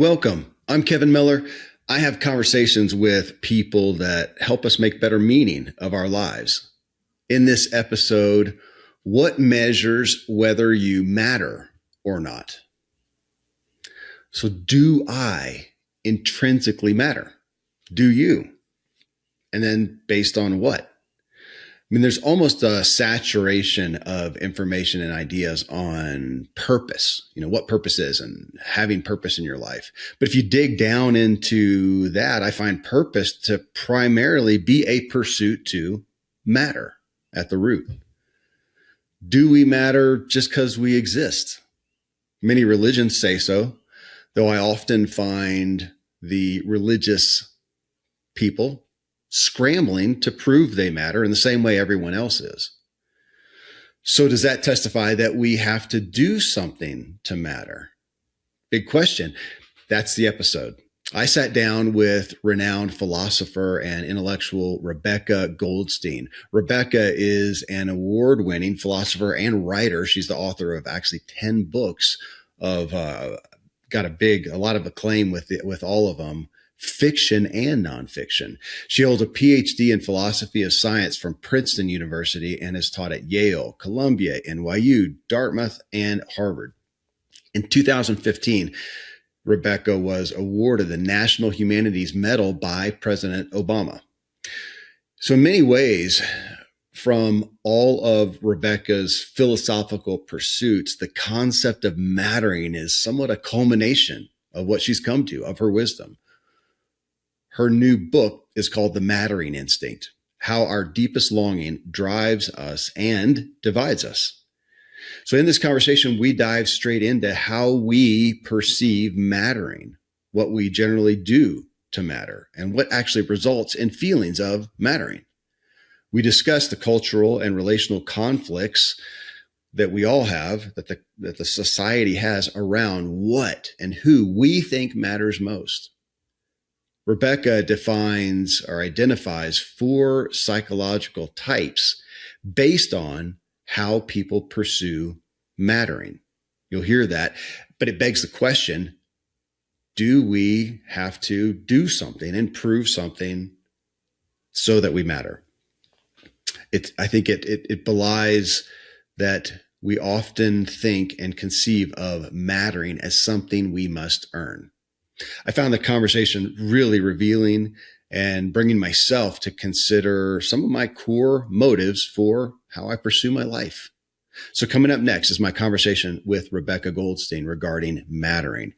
Welcome. I'm Kevin Miller. I have conversations with people that help us make better meaning of our lives. In this episode, what measures whether you matter or not? So, do I intrinsically matter? Do you? And then based on what? There's almost a saturation of information and ideas on purpose, what purpose is and having purpose in your life. But if you dig down into that, I find purpose to primarily be a pursuit to matter at the root. Do we matter just because we exist? Many religions say so, though I often find the religious people scrambling to prove they matter in the same way everyone else is. So does that testify that we have to do something to matter? Big question. That's the episode. I sat down with renowned philosopher and intellectual Rebecca Goldstein. Rebecca is an award-winning philosopher and writer. She's the author of actually 10 books of, got a lot of acclaim with all of them. Fiction and nonfiction. She holds a Ph.D. in philosophy of science from Princeton University and has taught at Yale, Columbia, NYU, Dartmouth, and Harvard. In 2015, Rebecca was awarded the National Humanities Medal by President Obama. So in many ways, from all of Rebecca's philosophical pursuits, the concept of mattering is somewhat a culmination of what she's come to, of her wisdom. Her new book is called The Mattering Instinct: How Our Deepest Longing Drives Us and Divides Us. So in this conversation, we dive straight into how we perceive mattering, what we generally do to matter, and what actually results in feelings of mattering. We discuss the cultural and relational conflicts that we all have, that the society has around what and who we think matters most. Rebecca defines or identifies 4 psychological types based on how people pursue mattering. You'll hear that, but it begs the question, do we have to do something and prove something so that we matter? I think it belies that we often think and conceive of mattering as something we must earn. I found the conversation really revealing and bringing myself to consider some of my core motives for how I pursue my life. So coming up next is my conversation with Rebecca Goldstein regarding mattering.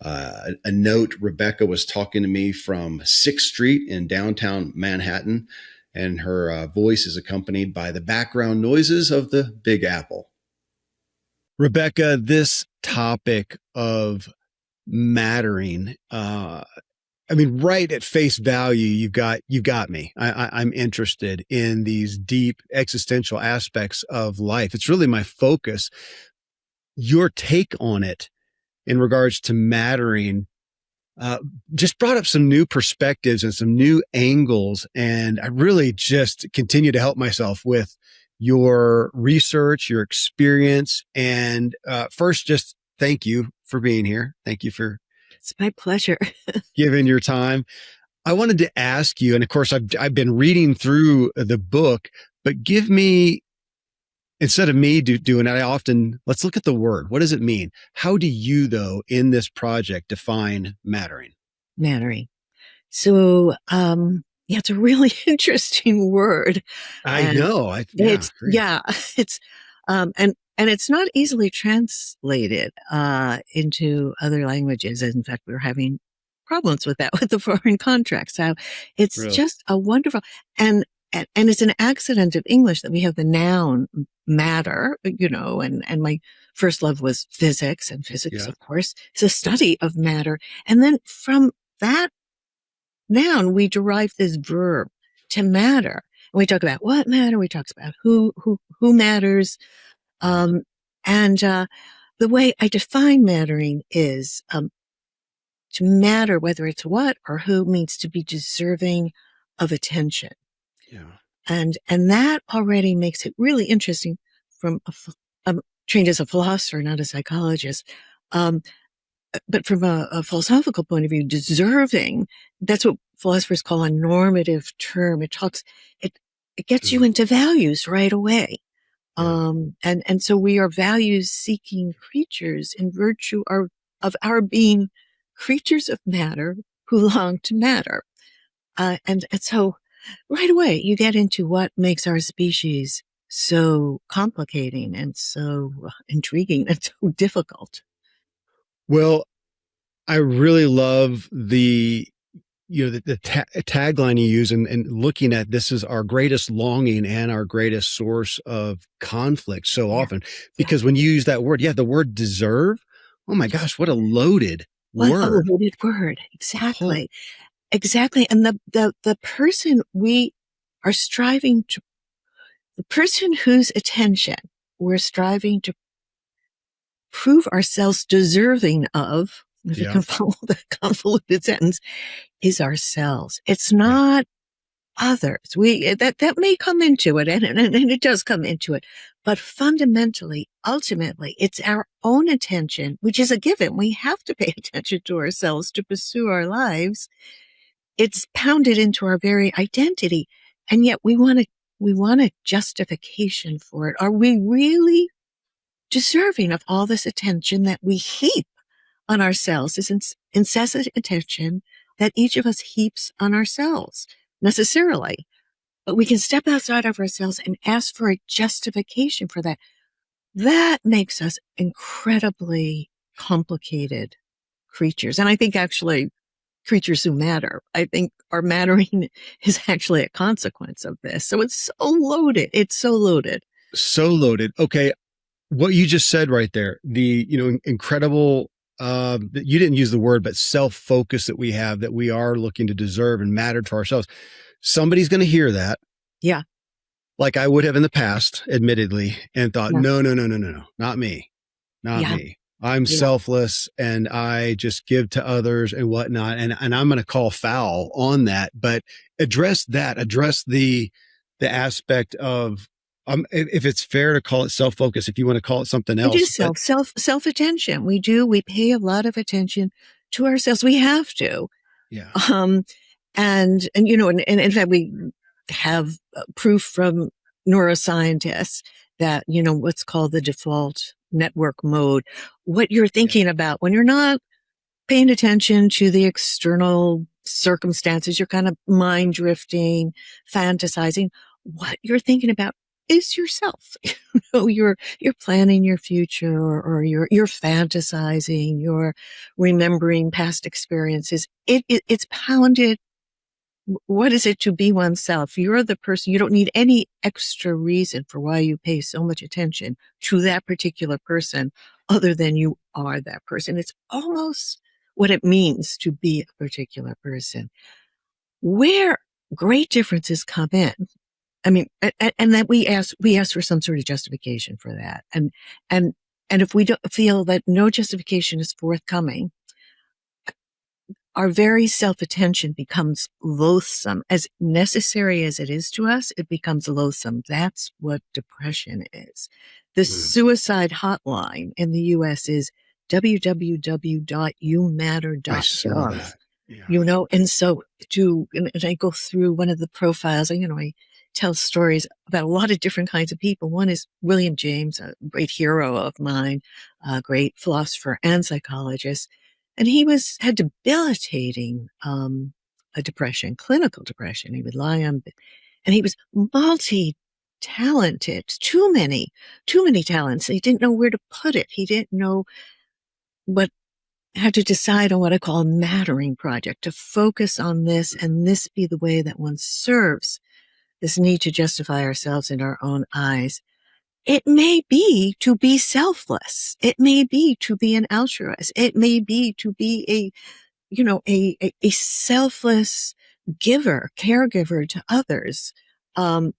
A note, Rebecca was talking to me from 6th Street in downtown Manhattan, and her voice is accompanied by the background noises of the Big Apple. Rebecca, this topic of mattering, right at face value, you've got me. I'm interested in these deep existential aspects of life. It's really my focus. Your take on it in regards to mattering just brought up some new perspectives and some new angles. And I really just continue to help myself with your research, your experience. And first, just thank you for being here. Thank you for It's my pleasure. giving your time. I wanted to ask you, and of course, I've been reading through the book, but give me, instead of me doing it, let's look at the word. What does it mean? How do you, though, in this project, define mattering? Mattering. So, it's a really interesting word. I know. It's and it's not easily translated into other languages. In fact, we're having problems with that with the foreign contracts. So it's Really? just a wonderful and it's an accident of English that we have the noun matter, and my first love was physics, and physics, Yeah. of course, is a study of matter. And then from that noun, we derive this verb to matter. And we talk about what matter. We talk about who matters. And the way I define mattering is to matter, whether it's what or who, means to be deserving of attention. Yeah. And that already makes it really interesting from I'm trained as a philosopher, not a psychologist. but from a philosophical point of view, deserving, that's what philosophers call a normative term. It, it gets you Mm, into values right away. yeah. And so we are values seeking creatures in virtue of our being creatures of matter who long to matter. And so right away you get into what makes our species so complicating and so intriguing and so difficult. Well, I really love the tagline you use and looking at this is our greatest longing and our greatest source of conflict so Yeah. often, Yeah. because when you use that word, the word deserve, oh my gosh, what a loaded What a word. loaded word. Whole, Exactly. Exactly. And the person we are striving to, the person whose attention we're striving to prove ourselves deserving of, if you yeah, can follow the convoluted sentence, is ourselves. It's right. not others. That may come into it, and it does come into it. But fundamentally, ultimately, it's our own attention, which is a given. We have to pay attention to ourselves to pursue our lives. It's pounded into our very identity. And yet we want a justification for it. Are we really deserving of all this attention that we heap on ourselves, this incessant attention that each of us heaps on ourselves necessarily? But we can step outside of ourselves and ask for a justification for that. That makes us incredibly complicated creatures. And I think actually creatures who matter, I think our mattering is actually a consequence of this. So it's so loaded. It's so loaded. So loaded. Okay. What you just said right there, incredible, you didn't use the word, but self-focus that we have, that we are looking to deserve and matter to ourselves. Somebody's going to hear that. Yeah. Like I would have in the past, admittedly, and thought, Yeah. no, not me, not Yeah. me. I'm Yeah. selfless and I just give to others and whatnot. And I'm going to call foul on that, but address the aspect of, if it's fair to call it self-focus, if you want to call it something It else, is but self-attention. We pay a lot of attention to ourselves. We have to. yeah, Um, and in fact, we have proof from neuroscientists that, what's called the default network mode, what you're yeah, thinking about when you're not paying attention to the external circumstances, you're kind of mind drifting, fantasizing. What you're thinking about is yourself. You're planning your future, or you're fantasizing, you're remembering past experiences. It's pounded. What is it to be oneself? You're the person. You don't need any extra reason for why you pay so much attention to that particular person other than you are that person. It's almost what it means to be a particular person. Where great differences come in. I mean, and that we ask for some sort of justification for that. And, and if we don't feel that no justification is forthcoming, our very self-attention becomes loathsome. As necessary as it is to us, it becomes loathsome. That's what depression is. The mm, suicide hotline in the US is I saw www.youmatter.gov. that. Yeah, And so and I go through one of the profiles, I tell stories about a lot of different kinds of people. One is William James, a great hero of mine, a great philosopher and psychologist. And he had debilitating, a depression, clinical depression. He would lie on, and he was multi-talented, too many talents. He didn't know where to put it. He didn't know what had to decide on what I call a mattering project, to focus on this and this be the way that one serves this need to justify ourselves in our own eyes. It may be to be selfless. It may be to be an altruist. It may be to be a selfless giver, caregiver to others.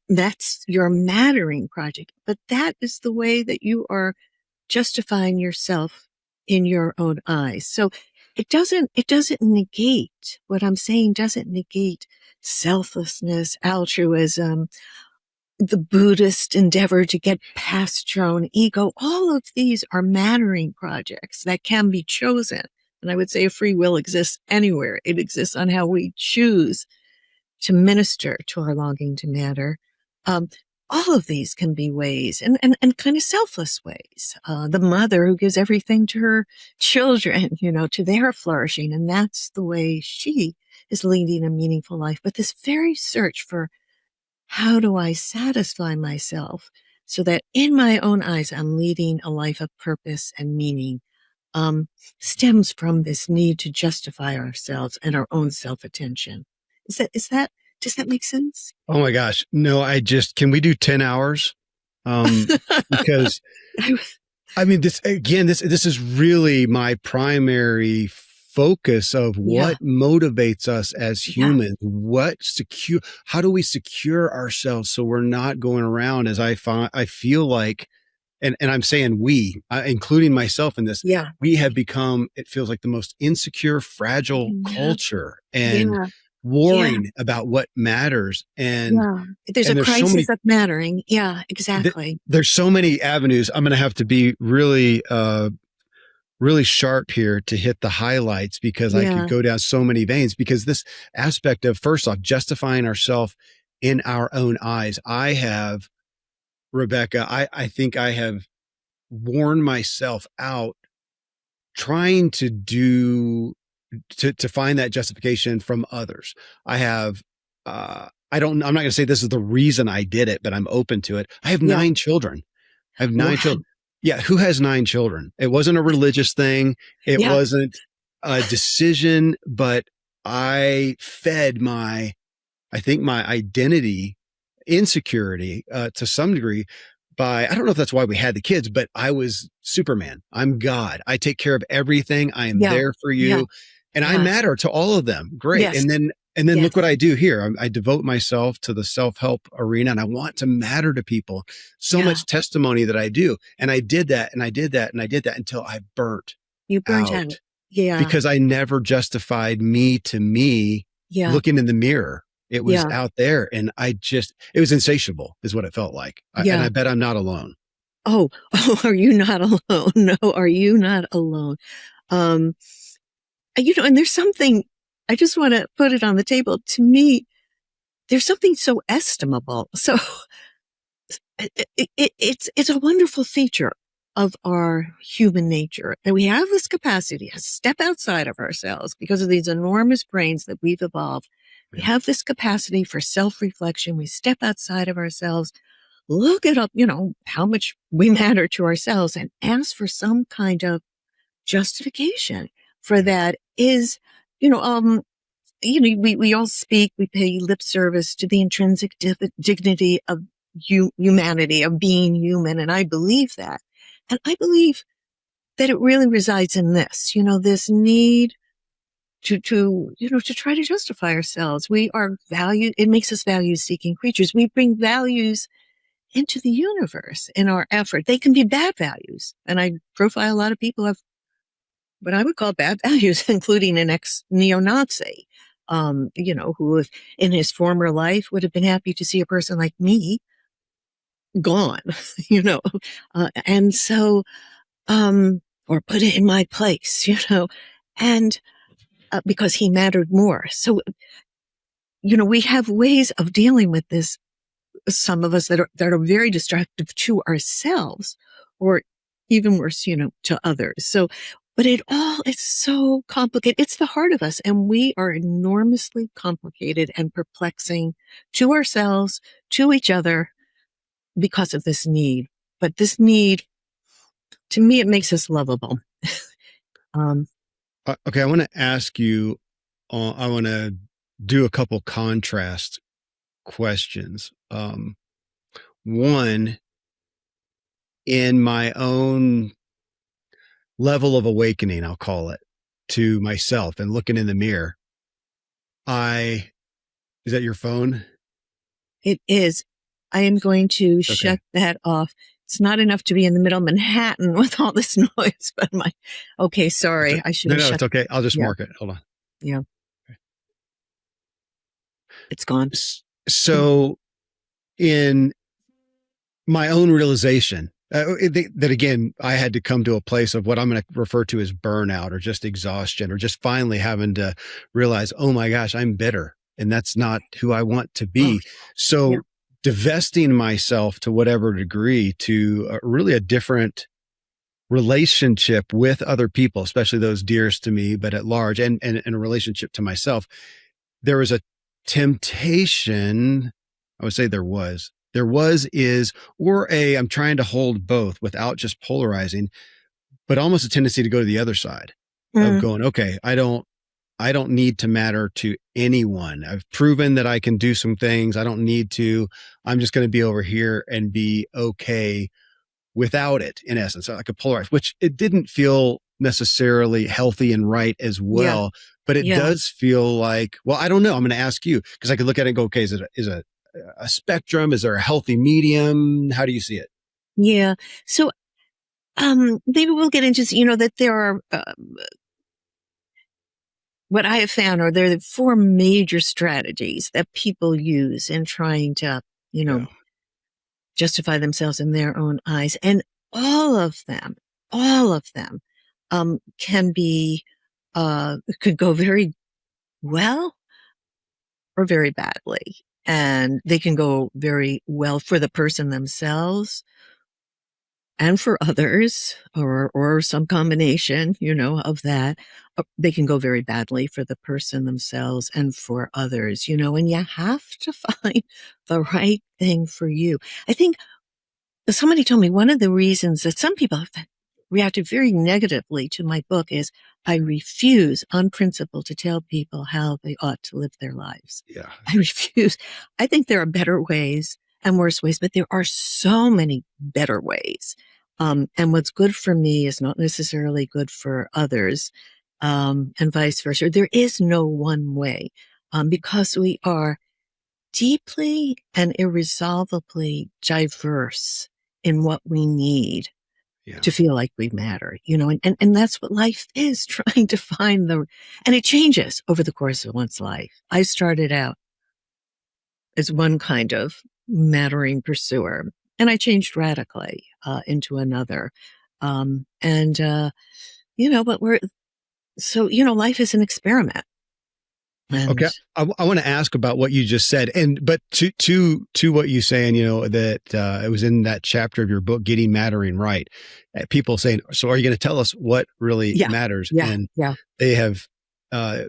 That's your mattering project, but that is the way that you are justifying yourself in your own eyes. So it doesn't negate what I'm saying, doesn't negate selflessness, altruism, the Buddhist endeavor to get past your own ego. All of these are mattering projects that can be chosen. And I would say free will exists anywhere. It exists on how we choose to minister to our longing to matter. Um, all of these can be ways and kind of selfless ways. The mother who gives everything to her children, to their flourishing. And that's the way she is leading a meaningful life. But this very search for how do I satisfy myself so that in my own eyes, I'm leading a life of purpose and meaning, stems from this need to justify ourselves and our own self-attention. Does that make sense? Oh my gosh. No, can we do 10 hours? Because I mean, this is really my primary focus of what motivates us as humans. How do we secure ourselves so we're not going around as I feel like, and I'm saying we, including myself in this, we have become, it feels like the most insecure, fragile culture and warring about what matters. And there's a crisis of mattering. Yeah, exactly. There's so many avenues. I'm going to have to be really, really sharp here to hit the highlights because I could go down so many veins, because this aspect of, first off, justifying ourselves in our own eyes. Rebecca, I think I have worn myself out trying to find that justification from others. I'm not going to say this is the reason I did it, but I'm open to it. I have 9 children. Children. Yeah. Who has 9 children? It wasn't a religious thing. It wasn't a decision, but I fed my identity insecurity, to some degree I don't know if that's why we had the kids, but I was Superman. I'm God. I take care of everything. I am there for you. And I matter to all of them. Great. Yes. And then look what I do here. I devote myself to the self-help arena, and I want to matter to people. So much testimony that I do. And I did that and I did that and I did that until I burnt. You burnt out. Yeah. Because I never justified me to me looking in the mirror. It was out there, and it was insatiable is what it felt like. And I bet I'm not alone. Oh, are you not alone? No, are you not alone? And there's something, I just want to put it on the table. To me, there's something so estimable. So it's a wonderful feature of our human nature. And we have this capacity to step outside of ourselves because of these enormous brains that we've evolved. We have this capacity for self-reflection. We step outside of ourselves, look at how much we matter to ourselves, and ask for some kind of justification for that. We all speak, we pay lip service to the intrinsic dignity of humanity, of being human. And I believe that. And I believe that it really resides in this, this need to try to justify ourselves. We are it makes us value-seeking creatures. We bring values into the universe in our effort. They can be bad values. And I profile a lot of people have what I would call bad values, including an ex-neo-Nazi, who in his former life would have been happy to see a person like me gone, and so, or put it in my place, and because he mattered more. So, we have ways of dealing with this. Some of us that are very destructive to ourselves, or even worse, to others. So, but it's so complicated. It's the heart of us, and we are enormously complicated and perplexing to ourselves, to each other, because of this need. But this need, to me, it makes us lovable. Okay, I want to ask you, I want to do a couple contrast questions. One, in my own level of awakening, I'll call it, to myself and looking in the mirror, is that your phone? It is. I am going to shut that off. It's not enough to be in the middle of Manhattan with all this noise, but sorry. I should have shut. It's okay. I'll just mark it. Hold on. Yeah. Okay. It's gone. So in my own realization That again, I had to come to a place of what I'm going to refer to as burnout or just exhaustion or just finally having to realize, oh my gosh, I'm bitter and that's not who I want to Oh, be. So yeah. divesting myself to whatever degree to really a different relationship with other people, especially those dearest to me, but at large and a relationship to myself. There was a temptation. I would say is, or I'm trying to hold both without just polarizing, but almost a tendency to go to the other side of going, okay, I don't need to matter to anyone. I've proven that I can do some things. I don't need to. I'm just going to be over here and be okay without it, in essence. So I could polarize, which it didn't feel necessarily healthy and right as Yeah. well, but it does feel like, well, I don't know. I'm going to ask you because I could look at it and go, okay, is it a spectrum? Is there a healthy medium? How do you see it? Yeah. So, maybe we'll get into, that there are, what I have found are there are 4 major strategies that people use in trying to, justify themselves in their own eyes. And all of them, can be, could go very well or very badly. And they can go very well for the person themselves and for others or some combination, of that. They can go very badly for the person themselves and for others, and you have to find the right thing for you. I think somebody told me one of the reasons that some people have reacted very negatively to my book is I refuse on principle to tell people how they ought to live their lives. Yeah. I refuse. I think there are better ways and worse ways, but there are so many better ways. And what's good for me is not necessarily good for others, and vice versa. There is no one way, because we are deeply and irresolvably diverse in what we need to feel like we matter, and that's what life is, trying to find and it changes over the course of one's life. I started out as one kind of mattering pursuer and I changed radically, into another. But life is an experiment. And okay. I want to ask about what you just said. But to what you saying, that it was in that chapter of your book, Getting Mattering Right. People saying, so are you going to tell us what really matters? Yeah. And they have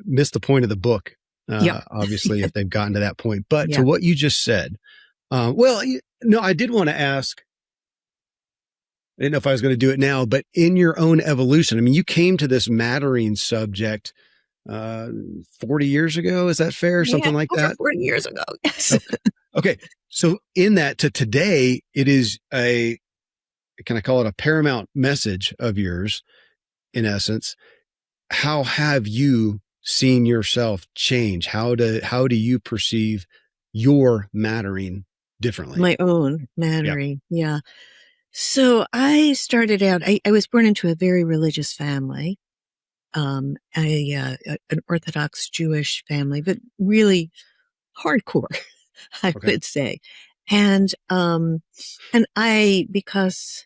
missed the point of the book, obviously, if they've gotten to that point. But to what you just said, I did want to ask, I didn't know if I was going to do it now, but in your own evolution, I mean, you came to this mattering subject 40 years ago. Is that fair? Something like that? 40 years ago. Yes. Okay. So in that to today, it is can I call it a paramount message of yours in essence? How have you seen yourself change? How do you perceive your mattering differently? My own mattering. Yeah. So I started out, I was born into a very religious family. An Orthodox Jewish family, but really hardcore, I would say. And I, because,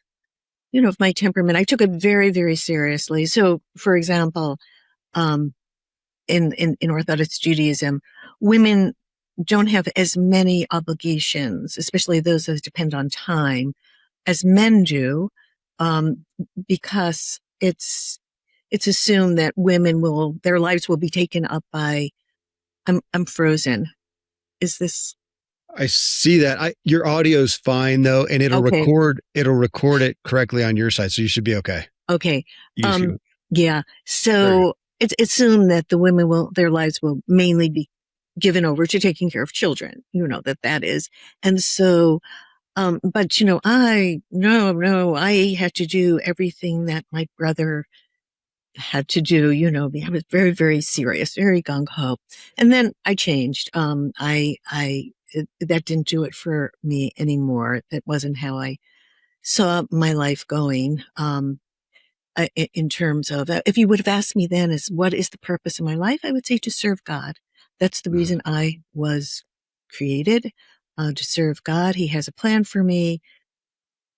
of my temperament, I took it very, very seriously. So, for example, in Orthodox Judaism, women don't have as many obligations, especially those that depend on time, as men do, because it's assumed that their lives will be taken up by, I'm frozen. Is this? I see that. Your audio's fine though, and it'll record it correctly on your side. So you should be okay. Okay. Yeah. So it's assumed that the women their lives will mainly be given over to taking care of children, that is. And so, but I had to do everything that my brother had to do, I was very, very serious, very gung ho. And then I changed. That didn't do it for me anymore. That wasn't how I saw my life going. In terms of, if you would have asked me then what is the purpose of my life? I would say to serve God. That's the reason I was created, to serve God. He has a plan for me.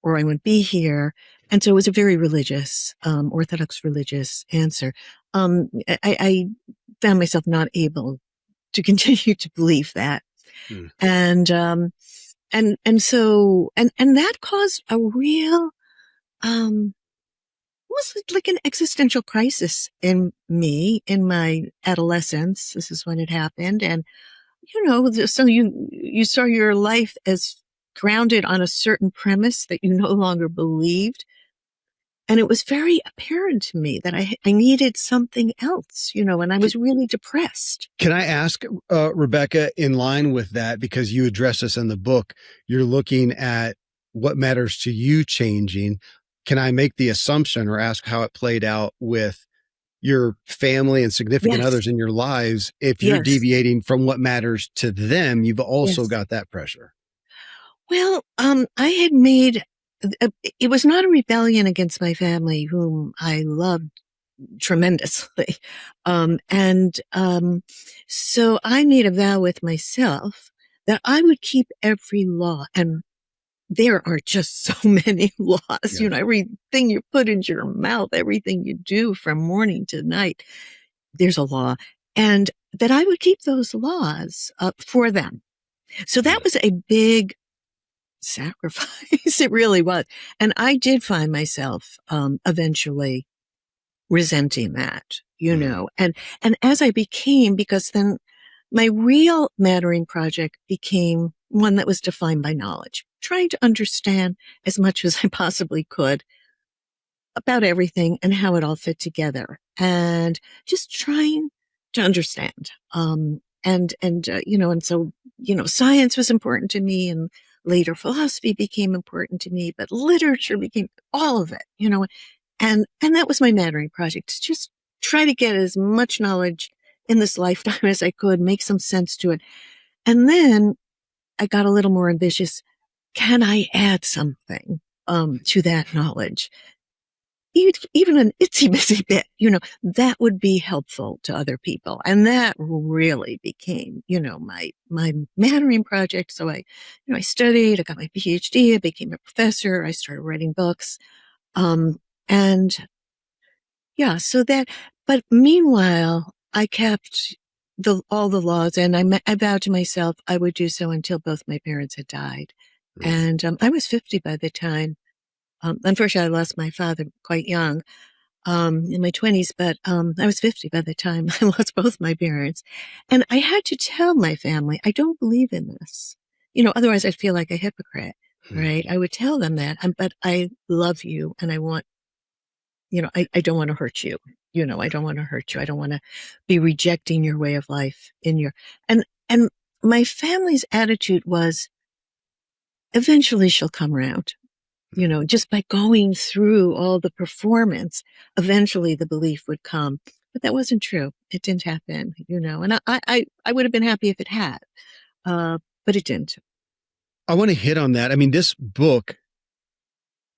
or I wouldn't be here. And so it was a very religious, Orthodox religious answer. I found myself not able to continue to believe that. Hmm. And that caused a real, was like an existential crisis in me in my adolescence. This is when it happened. And, so you saw your life as grounded on a certain premise that you no longer believed. And it was very apparent to me that I needed something else, and I was really depressed. Can I ask, Rebecca, in line with that, because you address this in the book, you're looking at what matters to you changing. Can I make the assumption or ask how it played out with your family and significant Yes. others in your lives? If you're Yes. deviating from what matters to them, you've also Yes. got that pressure. Well, I had made, it was not a rebellion against my family, whom I loved tremendously. So I made a vow with myself that I would keep every law. And there are just so many laws, Yeah. everything you put into your mouth, everything you do from morning to night, there's a law. And that I would keep those laws for them. So that was a big sacrifice. It really was. And I did find myself, eventually resenting that, and as I became, because then my real mattering project became one that was defined by knowledge, trying to understand as much as I possibly could about everything and how it all fit together, and just trying to understand. And so, science was important to me, and later philosophy became important to me, but literature became all of it, and that was my mattering project, to just try to get as much knowledge in this lifetime as I could, make some sense to it. And then I got a little more ambitious. Can I add something, to that knowledge? Even an itsy bitsy bit, that would be helpful to other people. And that really became, my mattering project. So I studied, I got my Ph.D., I became a professor, I started writing books. And yeah, but meanwhile, I kept all the laws, and I vowed to myself I would do so until both my parents had died. And, I was 50 by the time. Unfortunately, I lost my father quite young, in my 20s, but, I was 50 by the time I lost both my parents. And I had to tell my family, I don't believe in this. Otherwise I'd feel like a hypocrite, right? I would tell them that, but I love you, and I want, I don't want to hurt you. I don't want to hurt you. I don't want to be rejecting your way of life and my family's attitude was, eventually she'll come around. Just by going through all the performance, eventually the belief would come. But that wasn't true. It didn't happen, and I would have been happy if it had, but it didn't. I want to hit on that. I mean, this book,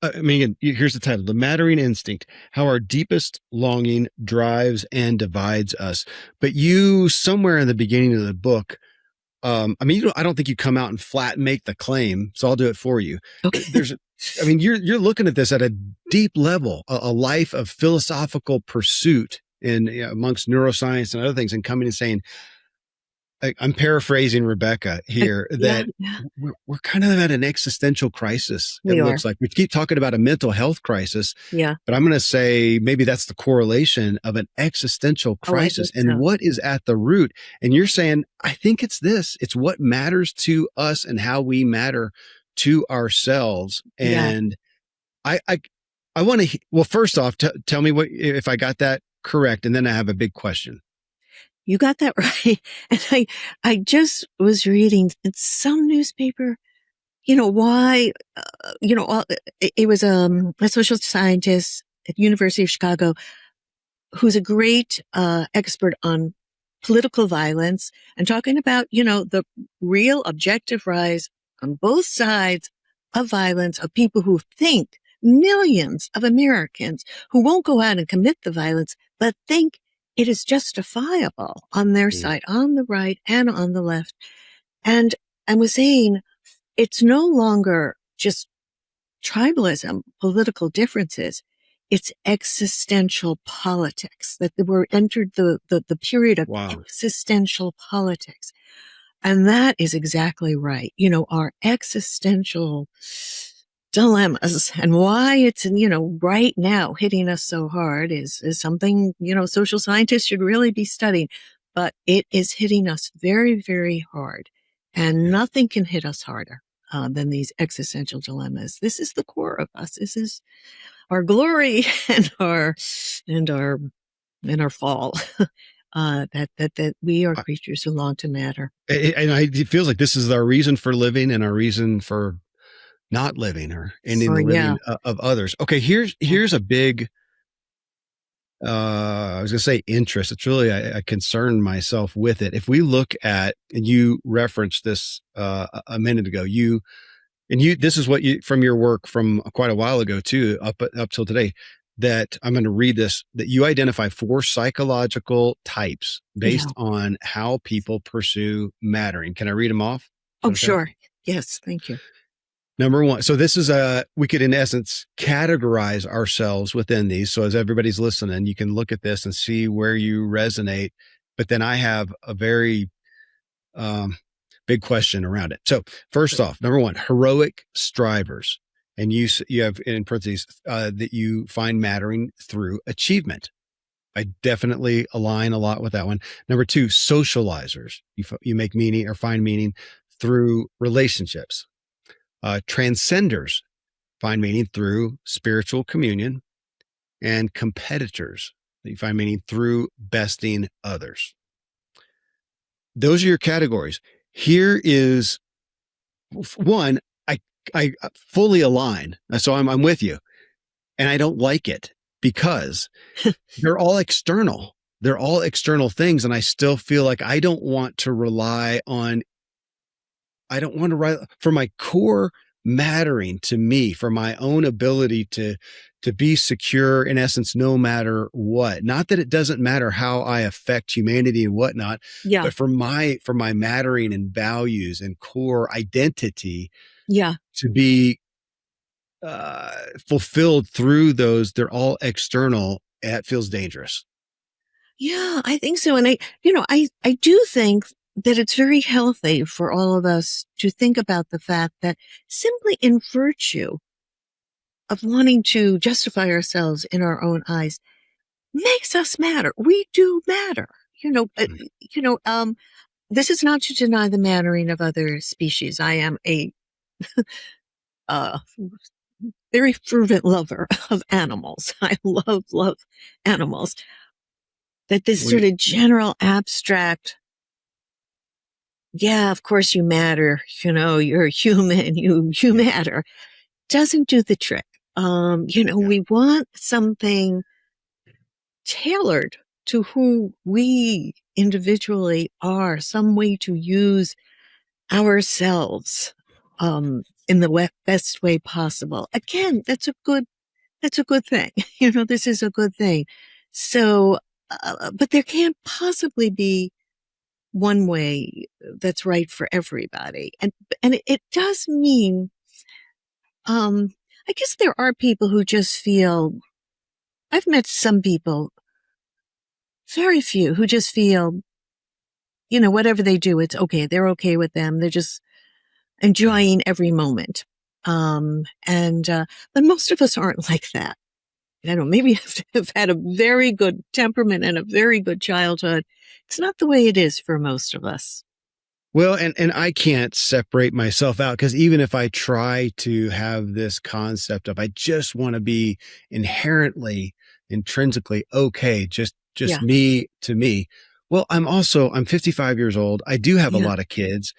here's the title: The Mattering Instinct, How Our Deepest Longing Drives and Divides Us. But you, somewhere in the beginning of the book, I don't think you come out and flat make the claim, so I'll do it for you. Okay. You're looking at this at a deep level, a life of philosophical pursuit amongst neuroscience and other things, and coming and saying, I'm paraphrasing Rebecca here, that we're kind of at an existential crisis. It looks like we keep talking about a mental health crisis. Yeah. But I'm going to say maybe that's the correlation of an existential crisis and what is at the root. And you're saying, I think it's this, it's what matters to us and how we matter to ourselves. And I want to, well, first off, tell me if I got that correct. And then I have a big question. You got that right. And I just was reading in some newspaper, why, it was a social scientist at the University of Chicago who's a great expert on political violence and talking about, the real objective rise on both sides of violence of people who think, millions of Americans who won't go out and commit the violence, but think it is justifiable on their side, on the right and on the left. And I was saying, it's no longer just tribalism, political differences. It's existential politics, that we're entered the period of Wow. existential politics. And that is exactly right. Our existential dilemmas and why it's, right now hitting us so hard is something, social scientists should really be studying, but it is hitting us very, very hard, and nothing can hit us harder than these existential dilemmas. This is the core of us. This is our glory and our fall. That we are creatures who long to matter. And it feels like this is our reason for living and our reason for not living or ending the living of others. Okay, here's a big, I was going to say interest. It's really, I concern myself with it. If we look at, and you referenced this a minute ago, this is what you, from your work from quite a while ago too, up till today, that I'm going to read this, that you identify 4 psychological types based on how people pursue mattering. Can I read them off? Oh, sure. Yes. Thank you. Number 1. So this is we could in essence categorize ourselves within these. So as everybody's listening, you can look at this and see where you resonate. But then I have a very big question around it. So first off, number 1, heroic strivers. And you have in parentheses that you find mattering through achievement. I definitely align a lot with that one. Number 2, socializers. You make meaning or find meaning through relationships. Transcenders find meaning through spiritual communion. And competitors, that you find meaning through besting others. Those are your categories. Here is one. I fully align. So I'm with you, and I don't like it because they're all external. They're all external things. And I still feel like I don't want to rely for my core mattering to me, for my own ability to be secure in essence, no matter what. Not that it doesn't matter how I affect humanity and whatnot, but for my mattering and values and core identity, to be fulfilled through those, they're all external. That feels dangerous. Yeah, I think so. And I do think that it's very healthy for all of us to think about the fact that simply in virtue of wanting to justify ourselves in our own eyes makes us matter. We do matter. This is not to deny the mattering of other species. I am a very fervent lover of animals. I love animals. That this sort of general abstract, of course you matter, you're a human, you matter, doesn't do the trick. We want something tailored to who we individually are, some way to use ourselves in the best way possible. Again, that's a good thing. This is a good thing. So, but there can't possibly be one way that's right for everybody. And it does mean, I guess there are people who just feel, I've met some people, very few, who just feel, whatever they do, it's okay. They're okay with them. They're just enjoying every moment. But most of us aren't like that. I don't know, maybe have had a very good temperament and a very good childhood. It's not the way it is for most of us. Well, and I can't separate myself out, because even if I try to have this concept of I just want to be intrinsically okay, just me to me. Well, I'm 55 years old. I do have a lot of kids.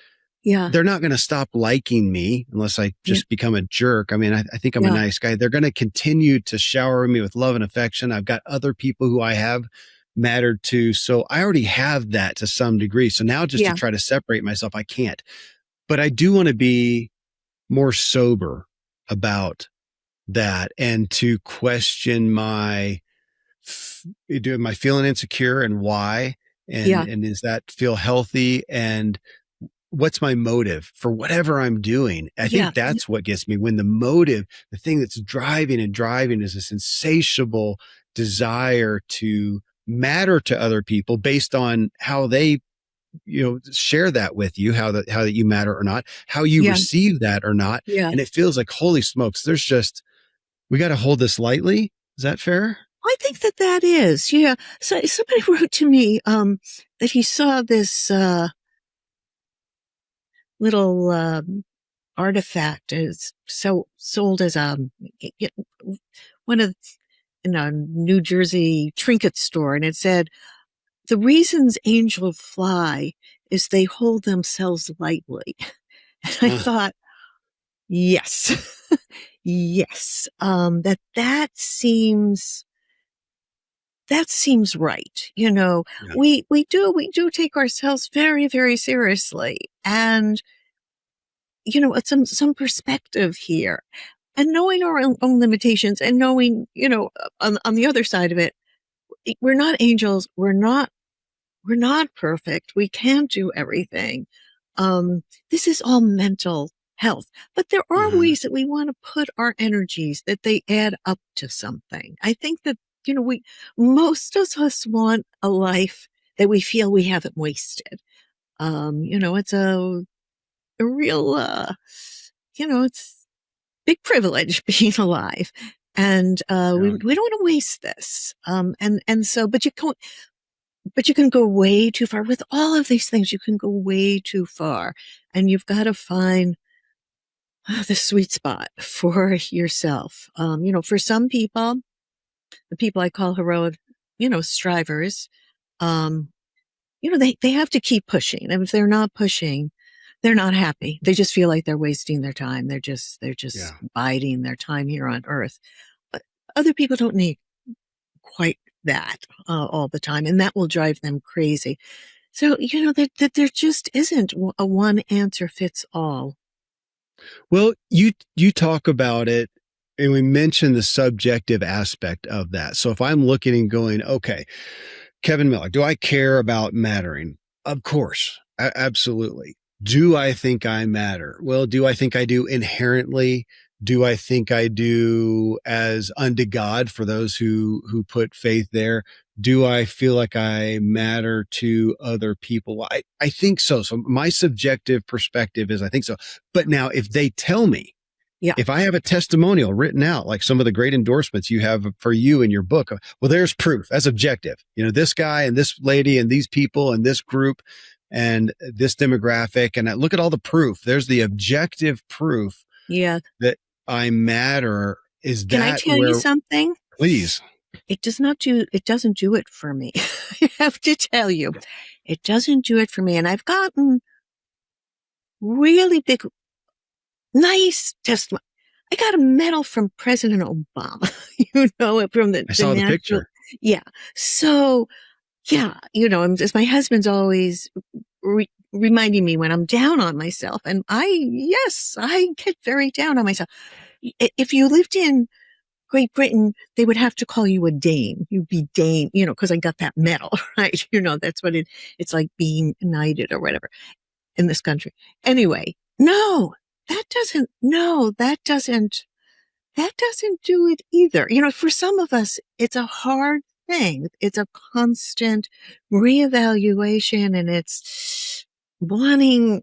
Yeah. They're not going to stop liking me unless I just become a jerk. I mean, I think I'm a nice guy. They're going to continue to shower me with love and affection. I've got other people who I have mattered to. So I already have that to some degree. So now just to try to separate myself, I can't. But I do want to be more sober about that and to question am I feeling insecure and why? And does that feel healthy? And what's my motive for whatever I'm doing? I think that's what gets me, when the motive, the thing that's driving is this insatiable desire to matter to other people based on how they, share that with you, how that you matter or not, how you receive that or not. Yeah. And it feels like, holy smokes, we got to hold this lightly. Is that fair? I think that is. Yeah. So somebody wrote to me, that he saw this, little, artifact is sold as one of in a New Jersey trinket store, and it said, "The reasons angels fly is they hold themselves lightly." And I thought, yes, yes, that seems right. We do take ourselves very, very seriously, and it's some perspective here. And knowing our own limitations, and knowing, on the other side of it, we're not angels. We're not perfect. We can't do everything. This is all mental health, but there are ways that we want to put our energies that they add up to something. I think that, most of us want a life that we feel we haven't wasted. It's a real, it's big privilege being alive. And, we don't want to waste this. But you can go way too far with all of these things. You can go way too far, and you've got to find the sweet spot for yourself. For some people, the people I call heroic, strivers, they have to keep pushing. And if they're not pushing, they're not happy. They just feel like they're wasting their time. They're just biding their time here on earth. But other people don't need quite that all the time, and that will drive them crazy. So, that there just isn't a one answer fits all. Well, you talk about it, and we mentioned the subjective aspect of that. So if I'm looking and going, okay, Kevin Miller, do I care about mattering? Of course. Absolutely. Do I think I matter? Well, do I think I do inherently? Do I think I do as unto God for those who put faith there? Do I feel like I matter to other people? I think so. So my subjective perspective is I think so. But now if they tell me, if I have a testimonial written out, like some of the great endorsements you have for you in your book, well, there's proof. That's objective. This guy and this lady and these people and this group and this demographic. And I look at all the proof. There's the objective proof that I matter. Can I tell you something? Please. It doesn't do it for me. I have to tell you, it doesn't do it for me. And I've gotten really big, nice testimony. I got a medal from President Obama, from I saw the picture. Yeah. So, as my husband's always reminding me when I'm down on myself, and I get very down on myself. If you lived in Great Britain, they would have to call you a Dane. You'd be Dane, because I got that medal, right? That's what it's like being knighted or whatever in this country. Anyway, that doesn't do it either. For some of us, it's a hard thing. It's a constant reevaluation, and it's wanting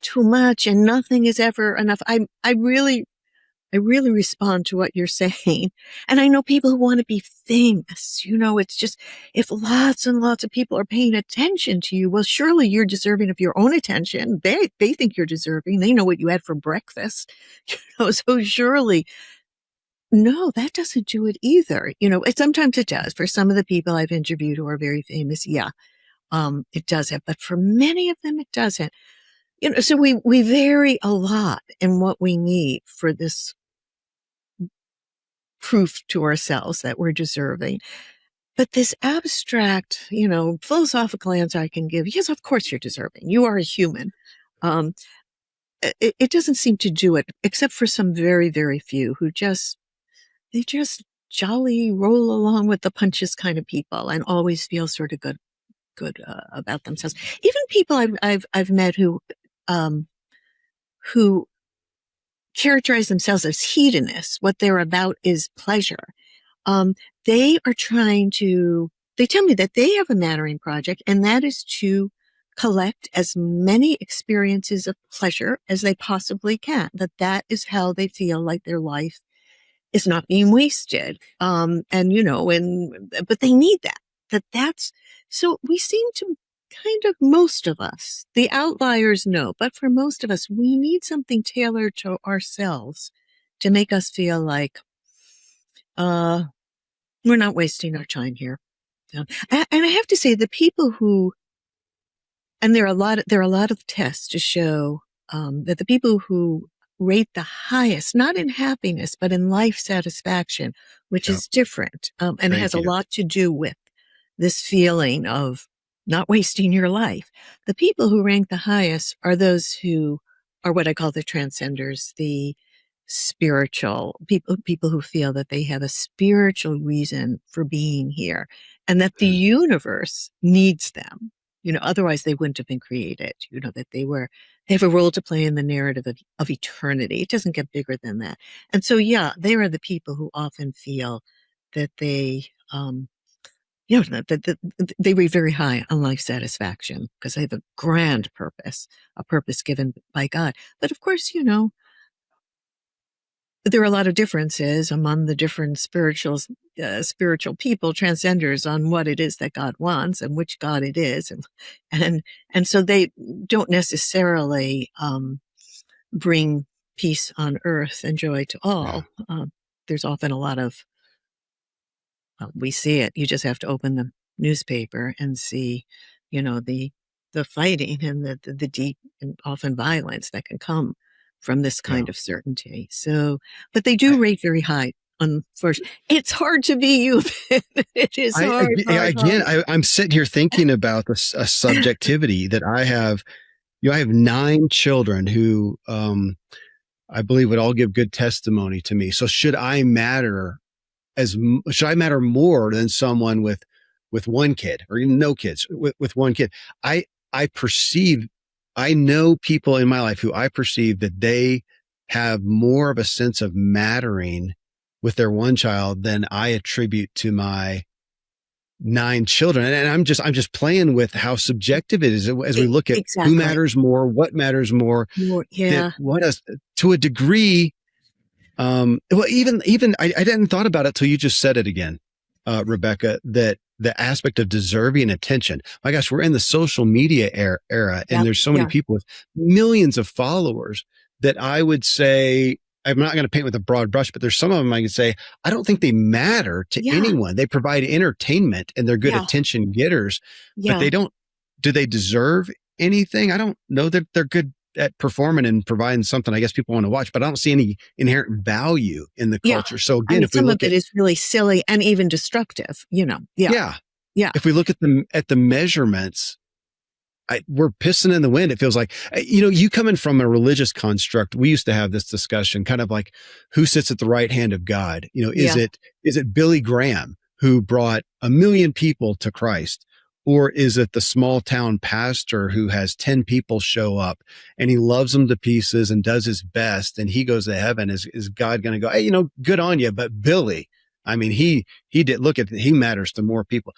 too much, and nothing is ever enough. I really respond to what you're saying. And I know people who want to be famous. It's just, if lots and lots of people are paying attention to you, well, surely you're deserving of your own attention. They think you're deserving. They know what you had for breakfast. So surely, no, that doesn't do it either. Sometimes it does. For some of the people I've interviewed who are very famous, it does it. But for many of them, it doesn't. So we vary a lot in what we need for this proof to ourselves that we're deserving. But this abstract, philosophical answer I can give, yes, of course you're deserving. You are a human. It doesn't seem to do it, except for some very, very few who they just jolly roll along with the punches kind of people and always feel sort of good about themselves. Even people I've met who characterize themselves as hedonists. What they're about is pleasure. They are they tell me that they have a mattering project, and that is to collect as many experiences of pleasure as they possibly can. That is how they feel like their life is not being wasted. But they need that's, so we seem to kind of, most of us, the outliers no, but for most of us, we need something tailored to ourselves to make us feel like, we're not wasting our time here. And I have to say, the people who, and there are a lot of tests to show, that the people who rate the highest, not in happiness, but in life satisfaction, which is different, and it has a lot to do with this feeling of not wasting your life. The people who rank the highest are those who are what I call the transcenders, the spiritual people who feel that they have a spiritual reason for being here and that the universe needs them. Otherwise they wouldn't have been created, that they have a role to play in the narrative of eternity. It doesn't get bigger than that. And so, yeah, they are the people who often feel that they, that they rate very high on life satisfaction because they have a grand purpose, a purpose given by God. But of course, there are a lot of differences among the different spiritual people, transcenders, on what it is that God wants and which God it is, and so they don't necessarily bring peace on earth and joy to all. There's often a lot of, we see it. You just have to open the newspaper and see, the fighting and the deep and often violence that can come from this kind of certainty. So, but they do rate very high on first. It's hard to be human. It is hard. I'm sitting here thinking about a subjectivity that I have. I have 9 children who, I believe would all give good testimony to me. So should I matter more than someone with one kid or even no kids with one kid? I know people in my life who I perceive that they have more of a sense of mattering with their one child than I attribute to my 9 children. And I'm just playing with how subjective it is as we look at who matters more, what matters more. To a degree. Even I didn't thought about it till you just said it again, Rebecca, that the aspect of deserving attention. My gosh, we're in the social media era and there's so many people with millions of followers that I would say, I'm not going to paint with a broad brush, but there's some of them I could say, I don't think they matter to anyone. They provide entertainment and they're good attention getters, but do they deserve anything? I don't know that they're good at performing and providing something I guess people want to watch, but I don't see any inherent value in the culture. So again, if we look at it, is really silly and even destructive, If we look at the measurements, we're pissing in the wind. It feels like, you coming from a religious construct, we used to have this discussion kind of like who sits at the right hand of God? Is it Billy Graham who brought 1 million people to Christ? Or is it the small town pastor who has 10 people show up and he loves them to pieces and does his best and he goes to heaven? Is God going to go, hey, good on you, but Billy, I mean, he matters to more people.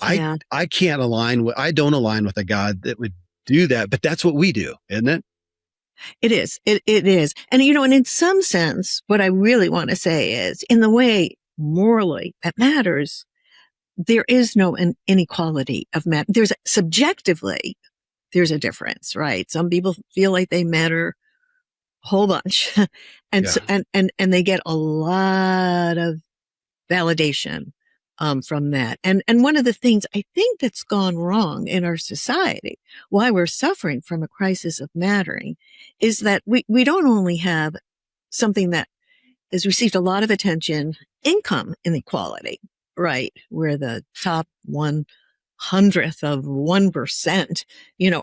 I don't align with a God that would do that, but that's what we do, isn't it? It is. It is. And, and in some sense, what I really want to say is, in the way morally that matters, there is no inequality of matter. Subjectively, there's a difference, right? Some people feel like they matter a whole bunch and they get a lot of validation, from that. And one of the things I think that's gone wrong in our society, why we're suffering from a crisis of mattering, is that we don't only have something that has received a lot of attention, income inequality, right? Where the top 1/100th of 1%,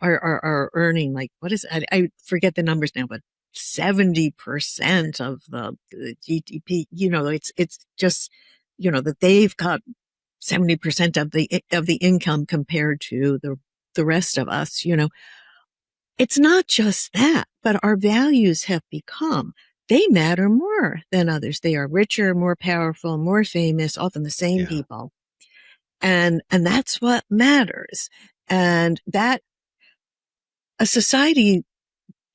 are earning like, what is it? I forget the numbers now, but 70% of the GDP, it's just, that they've got 70% of the income compared to the rest of us, it's not just that, but our values have become, they matter more than others. They are richer, more powerful, more famous, often the same people. And that's what matters. And that a society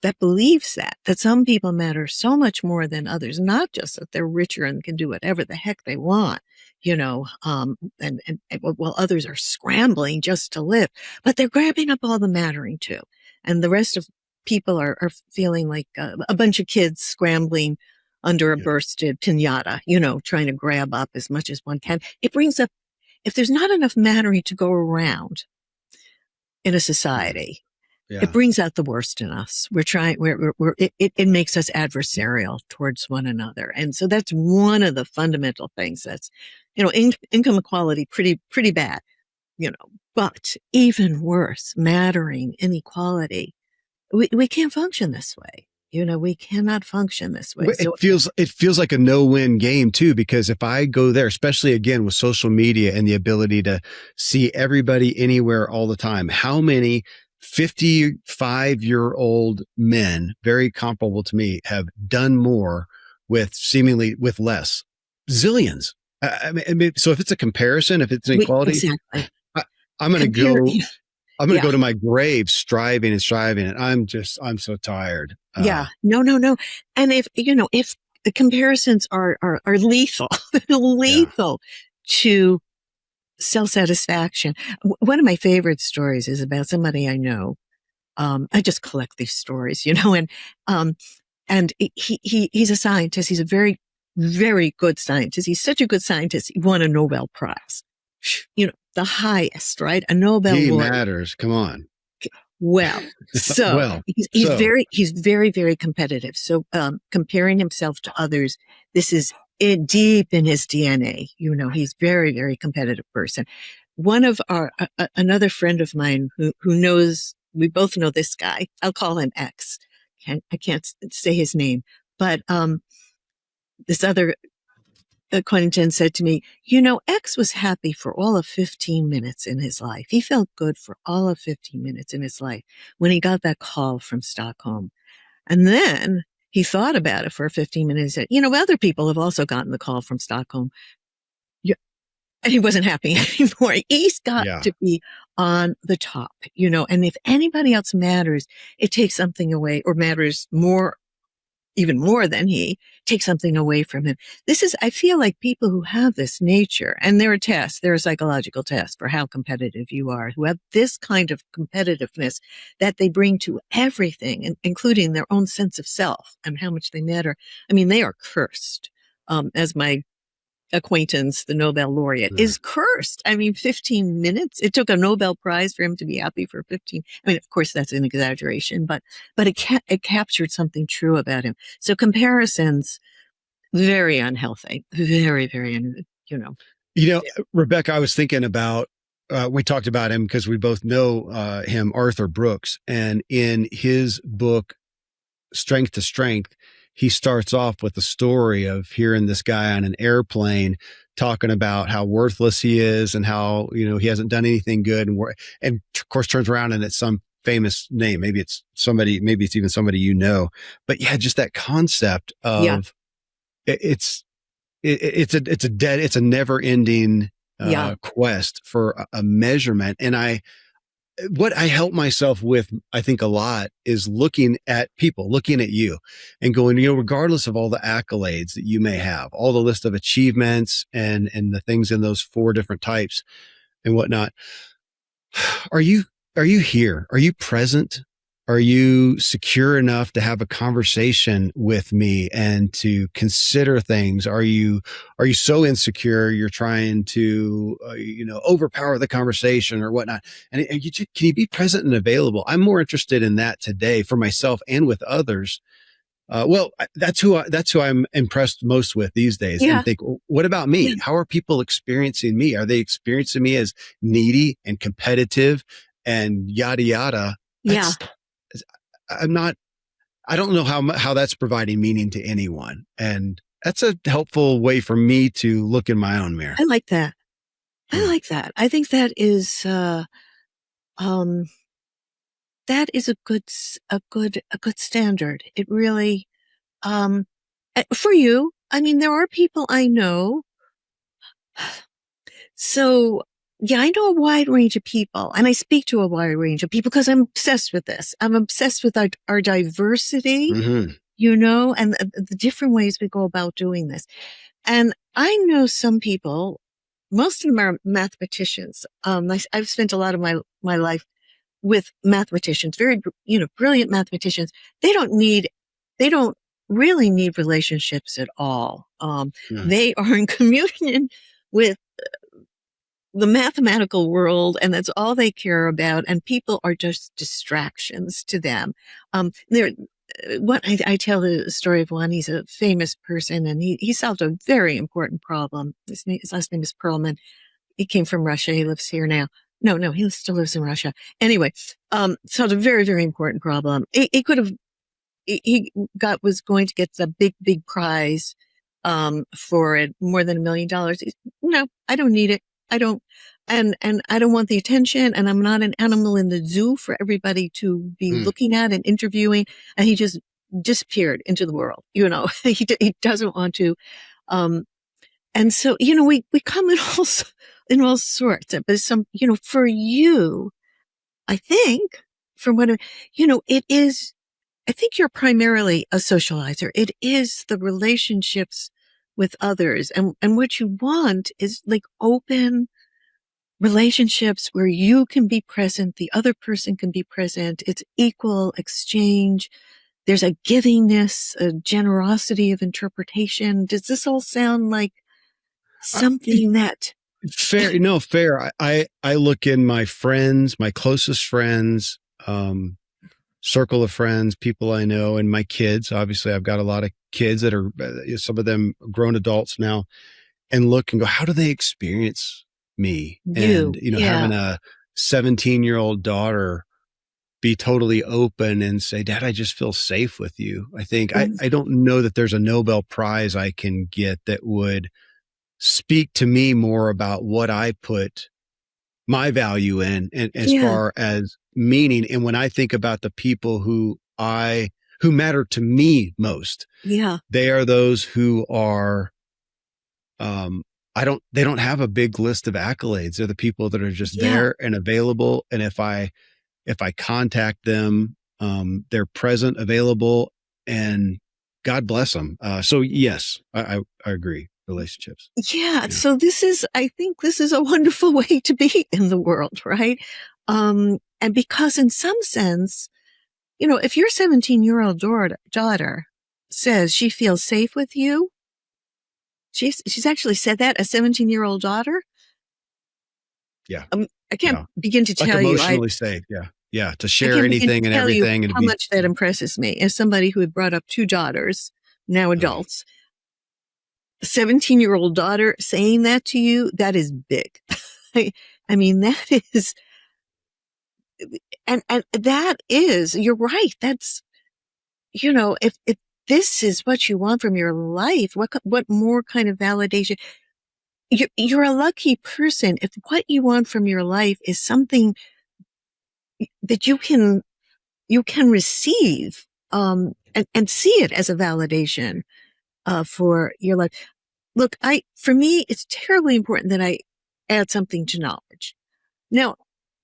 that believes that some people matter so much more than others, not just that they're richer and can do whatever the heck they want, and while others are scrambling just to live, but they're grabbing up all the mattering too. And the rest of people are feeling like a bunch of kids scrambling under a bursted pinata, trying to grab up as much as one can. It brings up, if there's not enough mattering to go around in a society, it brings out the worst in us. It makes us adversarial towards one another. And so that's one of the fundamental things that's, income equality, pretty bad, but even worse, mattering, inequality. We can't function this way. We cannot function this way. It feels like a no-win game too, because if I go there, especially again with social media and the ability to see everybody anywhere all the time, how many 55-year-old men, very comparable to me, have done more with seemingly with less? Zillions. I mean, so if it's a comparison, if it's an equality, exactly. I'm going to go. I'm going to go to my grave striving, and I'm so tired. No. And if the comparisons are lethal, lethal to self-satisfaction. One of my favorite stories is about somebody I know. I just collect these stories, and he's a scientist. He's a very, very good scientist. He's such a good scientist. He won a Nobel Prize, the highest, right? A Nobel He laureate. matters. Come on. Well, so he's very, very competitive. So, comparing himself to others, this is deep in his DNA. He's very, very competitive person. One of another friend of mine who knows, we both know this guy. I'll call him X. I can't say his name, but, this other acquaintance said to me, X was happy for all of 15 minutes in his life. He felt good for all of 15 minutes in his life when he got that call from Stockholm. And then he thought about it for 15 minutes and said, other people have also gotten the call from Stockholm. And he wasn't happy anymore. He's got to be on the top, and if anybody else matters, it takes something away, or matters more, even more than he, takes something away from him. I feel like people who have this nature, and there are psychological tests for how competitive you are, who have this kind of competitiveness that they bring to everything, including their own sense of self and how much they matter. I mean, they are cursed. As my acquaintance, the Nobel laureate, is cursed. I mean, 15 minutes. It took a Nobel Prize for him to be happy for 15. I mean, of course, that's an exaggeration, but it captured something true about him. So comparisons, very unhealthy, very, very, Rebecca, I was thinking about, we talked about him because we both know him, Arthur Brooks, and in his book, Strength to Strength, he starts off with the story of hearing this guy on an airplane talking about how worthless he is and how, he hasn't done anything good. And of course turns around and it's some famous name. Maybe it's even somebody, but just that concept of it's a never ending quest for a measurement. And what I help myself with, I think a lot, is looking at people, looking at you and going, regardless of all the accolades that you may have, all the list of achievements and the things in those 4 different types and whatnot. Are you here? Are you present? Are you secure enough to have a conversation with me and to consider things? Are you so insecure you're trying to, overpower the conversation or whatnot? And can you be present and available? I'm more interested in that today for myself and with others. That's who I'm impressed most with these days. And think, what about me? Yeah. How are people experiencing me? Are they experiencing me as needy and competitive and yada, yada? I don't know how that's providing meaning to anyone. And that's a helpful way for me to look in my own mirror. I like that. I like that. I think um, that is a good standard. It really, for you, I mean, there are people I know. So yeah, I know a wide range of people, and I speak to a wide range of people because I'm obsessed with this. I'm obsessed with our diversity, Mm-hmm. and the different ways we go about doing this. And I know some people, most of them are mathematicians. I've spent a lot of my life with mathematicians, very, brilliant mathematicians. They don't really need relationships at all. They are in communion with the mathematical world, and that's all they care about. And people are just distractions to them. What I tell the story of one. He's a famous person, and he solved a very important problem. His last name is Perlman. He came from Russia. He lives here now. No, he still lives in Russia. Anyway, solved a very, very important problem. Was going to get the big prize, for it, more than $1 million. No, I don't need it. I don't, and I don't want the attention, and I'm not an animal in the zoo for everybody to be looking at and interviewing. And he just disappeared into the world. He doesn't want to. And so, we come in all sorts. But for you, I think, from what it is, I think you're primarily a socializer. It is the relationships with others. And what you want is like open relationships where you can be present, the other person can be present. It's equal exchange. There's a givingness, a generosity of interpretation. Does this all sound like something that fair? No, fair. I look in my friends, my closest friends, circle of friends, people I know, and my kids. Obviously, I've got a lot of kids that are, some of them grown adults now, and look and go, how do they experience me? And, having a 17-year-old daughter be totally open and say, Dad, I just feel safe with you. I think I don't know that there's a Nobel Prize I can get that would speak to me more about what I put my value in, and as far as meaning. And when I think about the people who matter to me most, they are those who are, they don't have a big list of accolades. They're the people that are just there and available. And if I contact them, they're present, available, and God bless them. So yes, I agree. Relationships. Yeah. So I think this is a wonderful way to be in the world, right? And because in some sense, if your 17-year-old daughter says she feels safe with you, she's actually said that, a 17-year-old daughter. Yeah. I can't begin to tell you. Emotionally safe. Yeah. Yeah. To share anything and everything. And how much that impresses me as somebody who had brought up 2 daughters, now adults. 17-year-old daughter saying that to you, that is big. I mean, that is, and that is, you're right. That's, if this is what you want from your life, what more kind of validation? You're a lucky person if what you want from your life is something that you can receive, and see it as a validation, for your life. Look, for me, it's terribly important that I add something to knowledge. Now,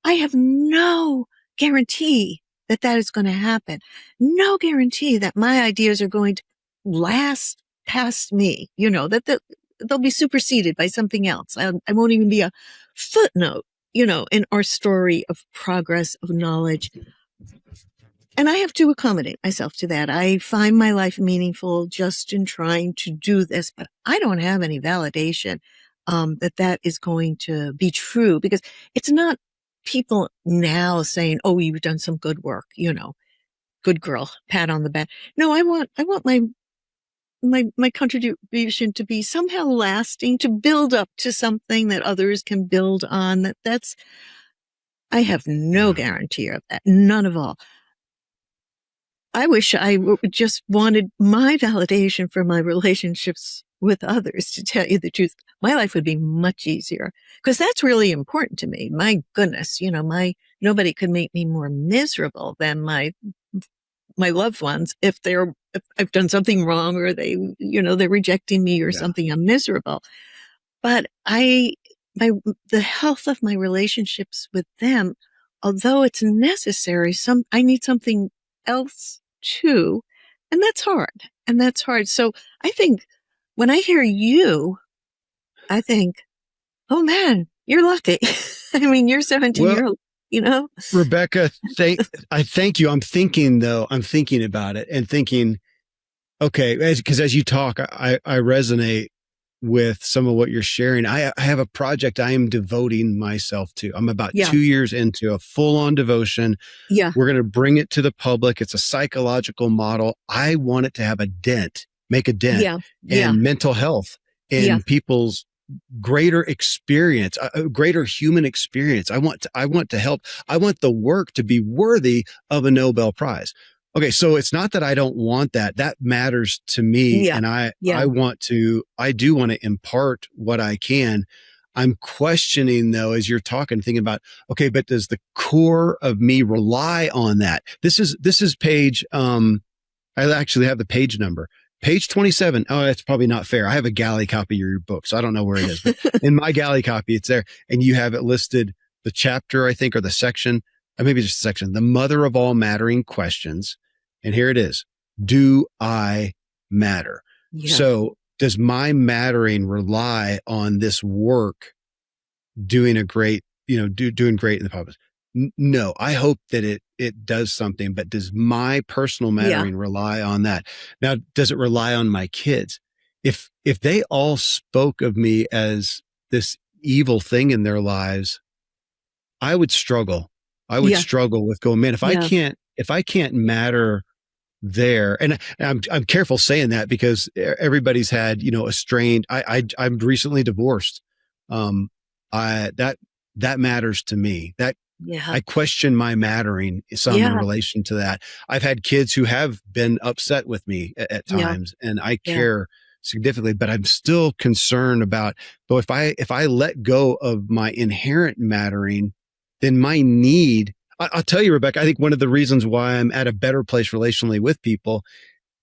I have no guarantee that is going to happen. No guarantee that my ideas are going to last past me, that they'll be superseded by something else. I won't even be a footnote, in our story of progress, of knowledge. And I have to accommodate myself to that. I find my life meaningful just in trying to do this, but I don't have any validation, that is going to be true, because it's not people now saying, oh, you've done some good work, good girl, pat on the back. No, I want my contribution to be somehow lasting, to build up to something that others can build on. I have no guarantee of that. None of all. I wish I just wanted my validation for my relationships with others, to tell you the truth. My life would be much easier, because that's really important to me. My goodness, nobody could make me more miserable than my loved ones. If I've done something wrong, or they're rejecting me or something, I'm miserable. But the health of my relationships with them, although it's necessary, I need something else too. And that's hard. So I think when I hear you, I think, oh man, you're lucky. I mean, you're 17-year-old, Rebecca, I thank you. I'm thinking about it and thinking, okay, because as you talk, I resonate with some of what you're sharing. I have a project I am devoting myself to. I'm about 2 years into a full-on devotion. Yeah. We're going to bring it to the public. It's a psychological model. I want it to have make a dent in mental health and people's greater experience, a greater human experience. I want to help. I want the work to be worthy of a Nobel Prize. Okay. So it's not that I don't want that. That matters to me. Yeah. And I do want to impart what I can. I'm questioning though, as you're talking, thinking about, okay, but does the core of me rely on that? This is page, I actually have the page number. Page 27. Oh, that's probably not fair. I have a galley copy of your book, so I don't know where it is. But in my galley copy, it's there. And you have it listed, the chapter, I think, or the section, or maybe just a section, the mother of all mattering questions. And here it is. Do I matter? Yeah. So does my mattering rely on this work doing great in the public? No, I hope that it does something, but does my personal mattering rely on that? Now, does it rely on my kids? If they all spoke of me as this evil thing in their lives, I would struggle. I would struggle with going, man, if I can't matter there, and I'm careful saying that because everybody's had, a strained, I'm recently divorced. That matters to me. I question my mattering in relation to that. I've had kids who have been upset with me at times, and I care significantly, but I'm still concerned about, but if I let go of my inherent mattering, then my need, I'll tell you, Rebecca, I think one of the reasons why I'm at a better place relationally with people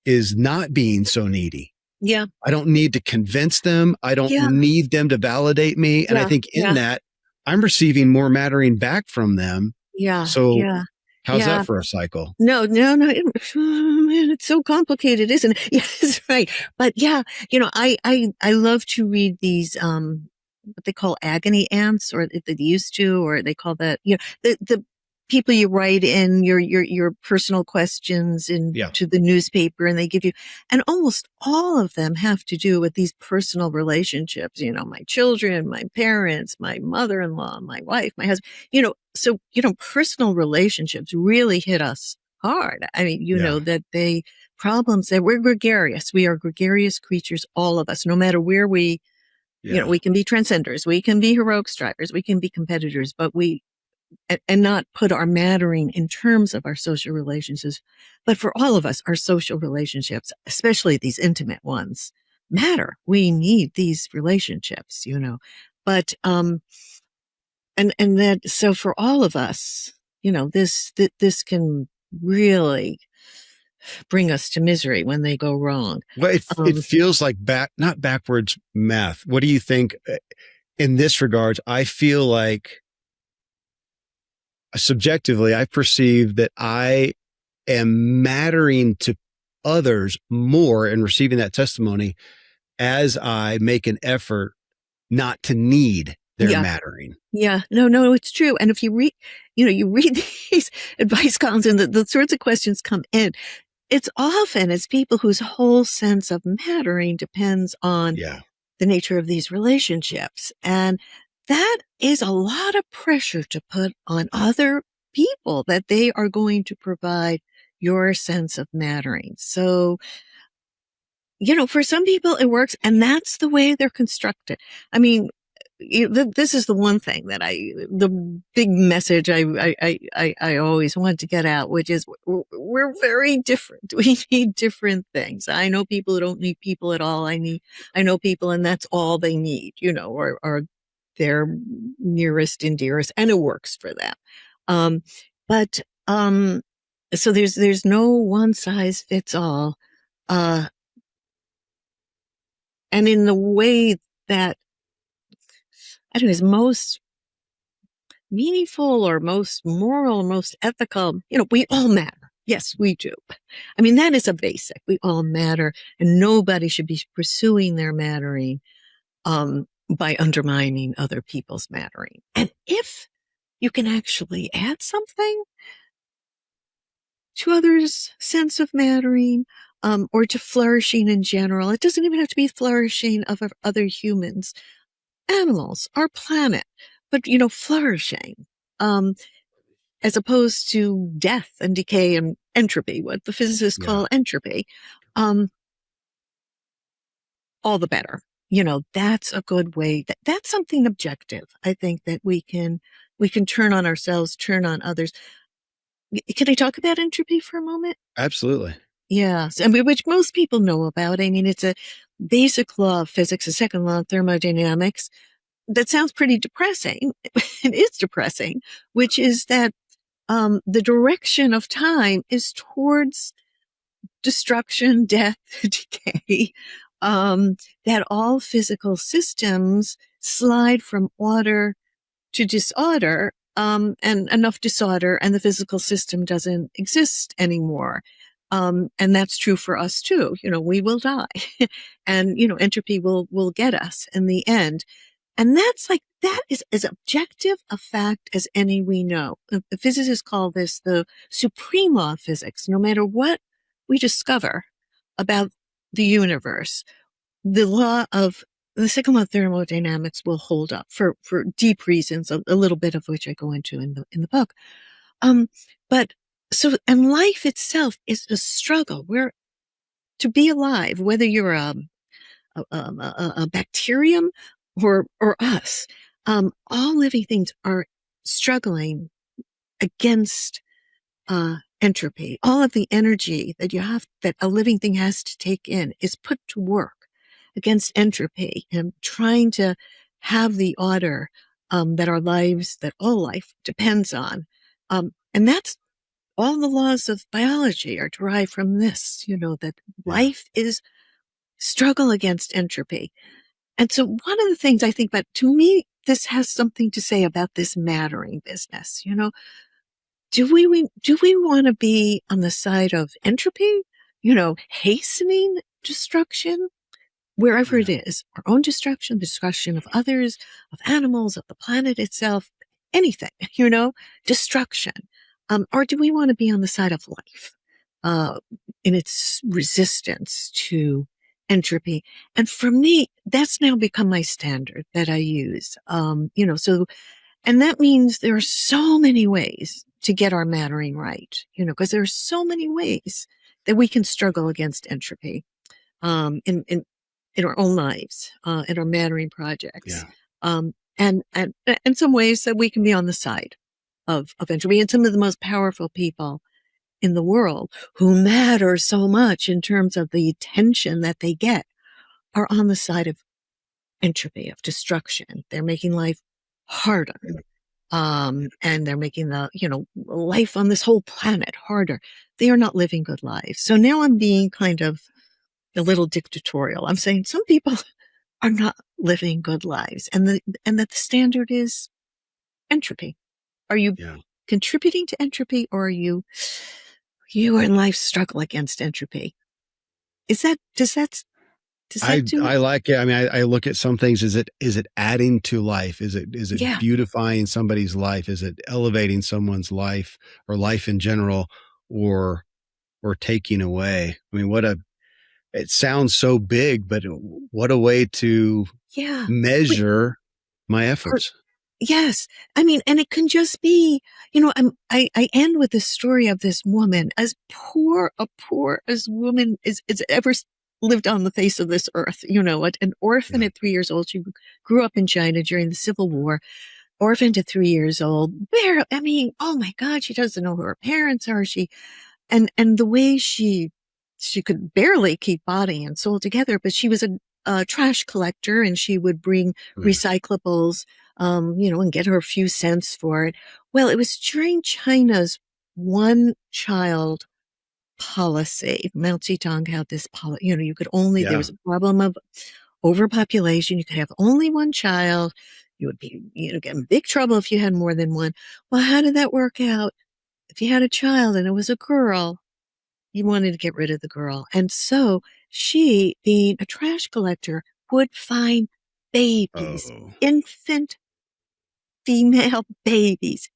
is not being so needy. Yeah. I don't need to convince them. I don't need them to validate me. And I think in that, I'm receiving more mattering back from them. Yeah. So how's that for a cycle? No. Man, it's so complicated, isn't it? Yes, right. But I love to read these, what they call agony ants, or they used to, or they call that, the people you write in your personal questions to the newspaper, and they give you, and almost all of them have to do with these personal relationships, my children, my parents, my mother-in-law, my wife, my husband, so, personal relationships really hit us hard. I mean, that problems that we're gregarious. We are gregarious creatures, all of us, no matter where we can be transcenders, we can be heroic strivers, we can be competitors, but and not put our mattering in terms of our social relationships. But for all of us, our social relationships, especially these intimate ones, matter. We need these relationships, but, and that, so for all of us, this can really bring us to misery when they go wrong. Well, it feels like not backwards math. What do you think in this regard? I feel like subjectively, I perceive that I am mattering to others more and receiving that testimony as I make an effort not to need their mattering. Yeah, no, it's true. And if you read, you read these advice columns and the sorts of questions come in, it's often as people whose whole sense of mattering depends on the nature of these relationships. And that is a lot of pressure to put on other people, that they are going to provide your sense of mattering. So, for some people it works, and that's the way they're constructed. I mean, this is the one thing that the big message I always want to get out, which is we're very different. We need different things. I know people who don't need people at all. I know people and that's all they need, or their nearest and dearest, and it works for them. But so there's no one size fits all. And in the way that, I don't know, is most meaningful or most moral, most ethical, we all matter. Yes, we do. I mean, that is a basic. We all matter, and nobody should be pursuing their mattering, by undermining other people's mattering. And if you can actually add something to others' sense of mattering, or to flourishing in general, it doesn't even have to be flourishing of other humans, animals, our planet, but, flourishing, as opposed to death and decay and entropy, what the physicists call entropy, all the better. That's a good way. That's something objective. I think that we can turn on ourselves, turn on others. Can I talk about entropy for a moment? Absolutely. Yes. I mean, which most people know about. I mean, it's a basic law of physics, a second law of thermodynamics. That sounds pretty depressing. It is depressing, which is that, the direction of time is towards destruction, death, decay, that all physical systems slide from order to disorder, and enough disorder and the physical system doesn't exist anymore. And that's true for us too. We will die and, entropy will get us in the end. And that is as objective a fact as any we know. The physicists call this the supreme law of physics. No matter what we discover about the universe, the second law of thermodynamics will hold up for deep reasons, a little bit of which I go into in the book. And life itself is a struggle. To be alive, whether you're a bacterium or us, all living things are struggling against entropy. All of the energy that a living thing has to take in is put to work against entropy and trying to have the order that all life depends on. And that's all the laws of biology are derived from this, that life is struggle against entropy. And so one of the things I think about, to me, this has something to say about this mattering business. Do we want to be on the side of entropy, hastening destruction, wherever it is, our own destruction, the destruction of others, of animals, of the planet itself, anything, destruction. Or do we want to be on the side of life, in its resistance to entropy? And for me, that's now become my standard that I use. And that means there are so many ways to get our mattering right, because there are so many ways that we can struggle against entropy, in our own lives, in our mattering projects. And some ways that we can be on the side of entropy. And some of the most powerful people in the world who matter so much in terms of the attention that they get are on the side of entropy, of destruction. They're making life harder. And they're making life on this whole planet harder. They are not living good lives. So now I'm being kind of a little dictatorial. I'm saying some people are not living good lives, and that the standard is entropy. Are you contributing to entropy, or are you in life struggle against entropy? Does that do I like it. I mean, I look at some things. Is it adding to life? Is it beautifying somebody's life? Is it elevating someone's life or life in general, or taking away? I mean, it sounds so big, but what a way to measure my efforts. Yes. I mean, and it can just be, I end with the story of this woman, as poor as woman is ever lived on the face of this earth. An orphan Yeah. at 3 years old. She grew up in China during the Civil War. Orphaned at 3 years old. Oh my God, she doesn't know who her parents are. And the way she could barely keep body and soul together, but she was a trash collector, and she would bring recyclables, and get her a few cents for it. Well, it was during China's one child policy. Mao Zedong had this policy, you could only, there was a problem of overpopulation. You could have only one child. You would be, get in big trouble if you had more than one. Well, how did that work out? If you had a child and it was a girl, you wanted to get rid of the girl. And so she, being a trash collector, would find babies, infant female babies,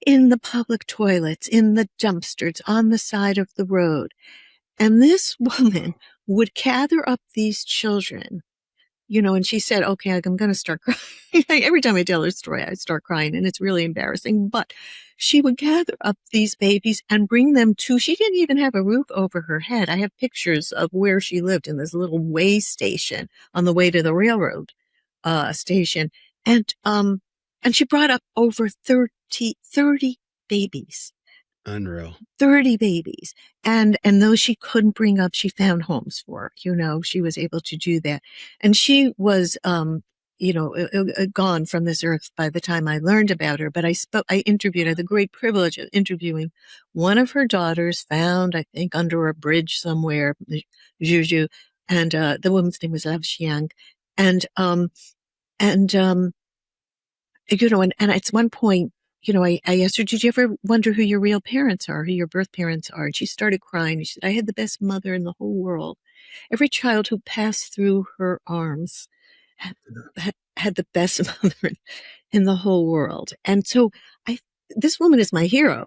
in the public toilets, in the dumpsters, on the side of the road. And this woman would gather up these children, and she said, okay, I'm going to start crying. Every time I tell her story, I start crying, and it's really embarrassing. But she would gather up these babies and bring them she didn't even have a roof over her head. I have pictures of where she lived, in this little way station on the way to the railroad station. And she brought up over 30 babies. Unreal. 30 babies. And though she couldn't bring up, she found homes for, she was able to do that. And she was, gone from this earth by the time I learned about her. But I interviewed, I had the great privilege of interviewing one of her daughters, found, I think, under a bridge somewhere, Juju. And, the woman's name was Av Xiang. And at one point, I asked her, did you ever wonder who your real parents are, who your birth parents are? And she started crying. She said, I had the best mother in the whole world. Every child who passed through her arms had the best mother in the whole world. And so this woman is my hero.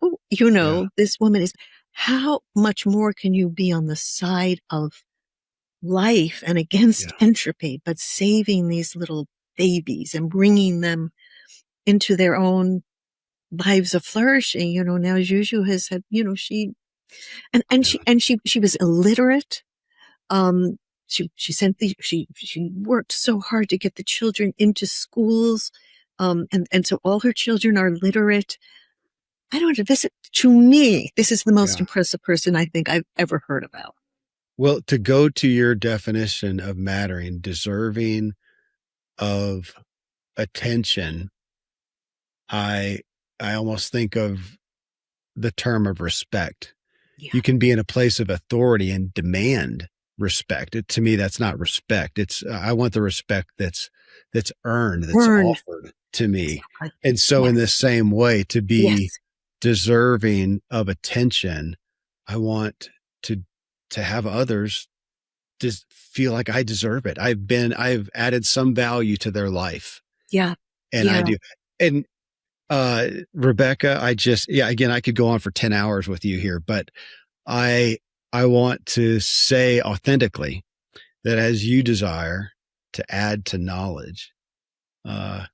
This woman is, how much more can you be on the side of life and against entropy, but saving these little babies and bringing them into their own lives of flourishing. Now Juju has had, she was illiterate. She worked so hard to get the children into schools. And so all her children are literate. I don't know, to me, this is the most impressive person I think I've ever heard about. Well, to go to your definition of mattering, deserving of attention, I almost think of the term of respect. Yeah. You can be in a place of authority and demand respect. To me, that's not respect. I want the respect that's earned, that's offered to me. Exactly. And so in the same way, to be deserving of attention, I want to have others just feel like I deserve it. I've added some value to their life. Yeah. And I do. And Rebecca, again, I could go on for 10 hours with you here, but I want to say authentically that as you desire to add to knowledge,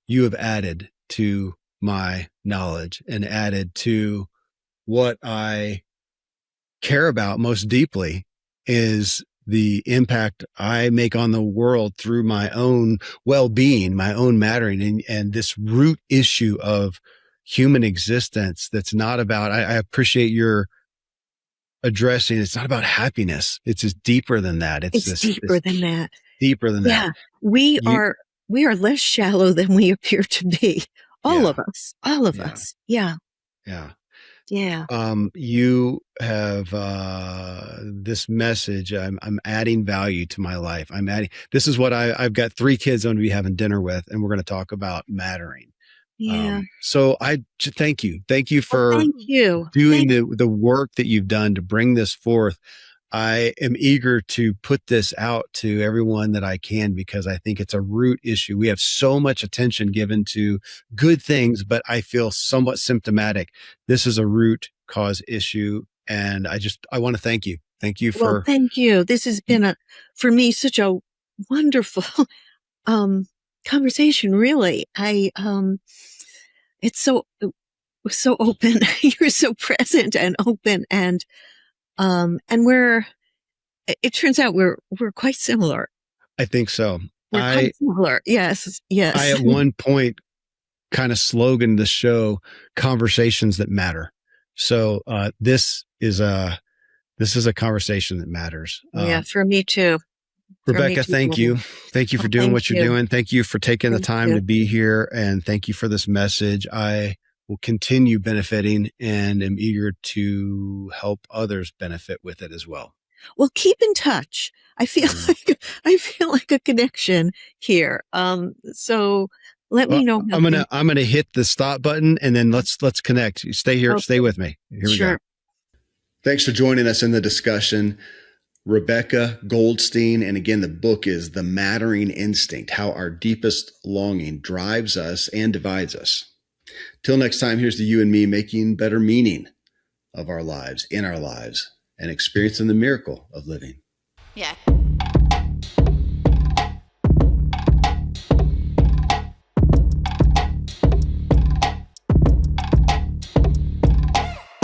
you have added to my knowledge and added to what I care about most deeply, is the impact I make on the world through my own well-being, my own mattering, and this root issue of human existence. That's not about, I appreciate your addressing, it's not about happiness. It's just deeper than that. It's deeper than that. Deeper than that. Yeah. We are less shallow than we appear to be. All of us. Yeah. Yeah. Yeah. You have this message. I'm adding value to my life. This is what I've got 3 kids I'm going to be having dinner with, and we're going to talk about mattering. Yeah. So I thank you. Thank you for doing the work that you've done to bring this forth. I am eager to put this out to everyone that I can, because I think it's a root issue. We have so much attention given to good things, but I feel somewhat symptomatic. This is a root cause issue. And I want to thank you. Thank you for. Thank you. This has been for me, such a wonderful, conversation, really. It's so open. You're so present and open, and we're it turns out we're quite similar. I think so. We're quite similar. Yes. I at one point kind of sloganed the show, conversations that matter. So this is a conversation that matters. Yeah, for me too. Rebecca, thank you. Thank you for doing what you're doing. Thank you for taking the time to be here. And thank you for this message. I will continue benefiting and am eager to help others benefit with it as well. Well, keep in touch. I feel like a connection here. So let me know. I'm gonna hit the stop button and then let's connect. Stay here. Okay. Stay with me. Here we go. Thanks for joining us in the discussion, Rebecca Goldstein. And again, the book is The Mattering Instinct: How Our Deepest Longing Drives Us and Divides Us. Till next time, here's to you and me making better meaning of our lives, in our lives, and experiencing the miracle of living. Yeah.